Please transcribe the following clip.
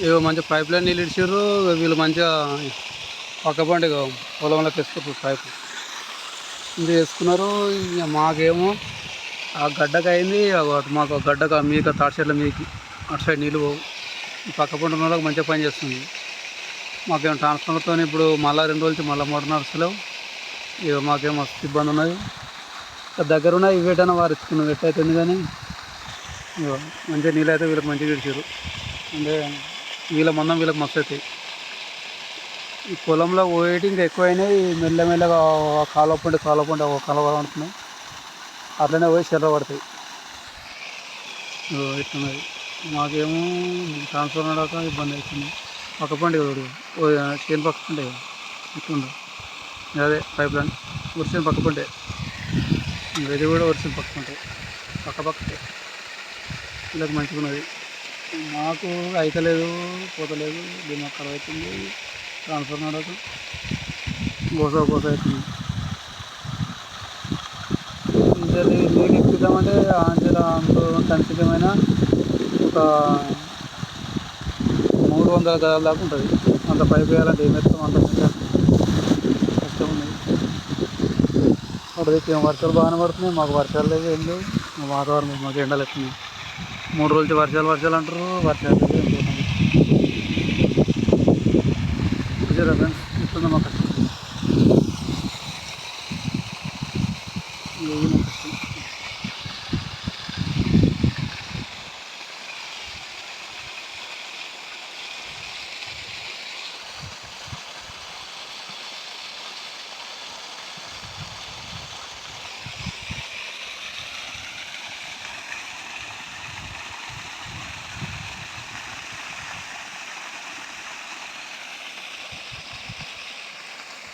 ఏవో మంచిగా pipe line నీళ్ళు ఇడిచారు. వీళ్ళు మంచిగా పక్క పంట పొలంలోకి వేసుకుంటారు పైపు ఇది వేసుకున్నారు. ఇక మాకేమో ఆ గడ్డకు అయింది. మాకు గడ్డకు మీకు తాటి చెట్ల మీకు అటు సైడ్ నీళ్ళు పోవు. పక్క పంట ఉన్న వాళ్ళకి మంచిగా పని చేస్తుంది. మాకేమో ట్రాన్స్ఫార్మర్తో ఇప్పుడు మళ్ళీ 2 రోజులు మళ్ళీ మోటార్ నడుస్తలేవు. ఇక మాకేమో మస్తు ఇబ్బంది ఉన్నది. దగ్గర ఉన్నాయి ఇవేటైనా వారించుకున్నాం ఎట్ అవుతుంది. కానీ ఇక మంచిగా నీళ్ళు అయితే వీళ్ళకి మంచిగా ఇడిచారు. అంటే వీళ్ళ మందం వీళ్ళకి మస్తు అవుతాయి. ఈ పొలంలో పోయేటి ఇంకా ఎక్కువైనాయి. మెల్లమెల్లగా కాలువ పంట ఒక కాలువ పడుతున్నాయి. అట్లనే పోయి చెర్ర పడతాయి. ఇట్లున్నది. మాకేమో ట్రాన్స్ఫర్ నడక ఇబ్బంది అవుతుంది. పక్క పంట చేను పక్క పంటే ఇట్లుండదు. అదే పైప్ లైన్ వర్షం పక్క పంటే ఇది కూడా వర్షం పక్క పంటే పక్కపక్కే వీళ్ళకి మంచిగా ఉన్నది. మాకు అయితలేదు పోతలేదు. దిమాగ్ ఖరాబ్ అవుతుంది. ట్రాన్స్ఫర్ నడక గోస అవుతుంది. నీళ్ళు ఇప్పిద్దామంటే ఆంజల కనిపించమైనా ఒక 300 గదాల దాకా ఉంటుంది. అంత పైపు వేయాలంటే ఏమెత్తాం అంత కష్టం ఉన్నది. అక్కడికి వర్షాలు బాగానే పడుతున్నాయి. మాకు వర్షాలు లేవు ఏం లేవు. వాతావరణం మాకు ఎండలు వస్తున్నాయి. 3 రోజులు వర్షాలు అంటారు. వర్షాలు ఫ్రెండ్స్ ఇట్లుంది మా కష్టం.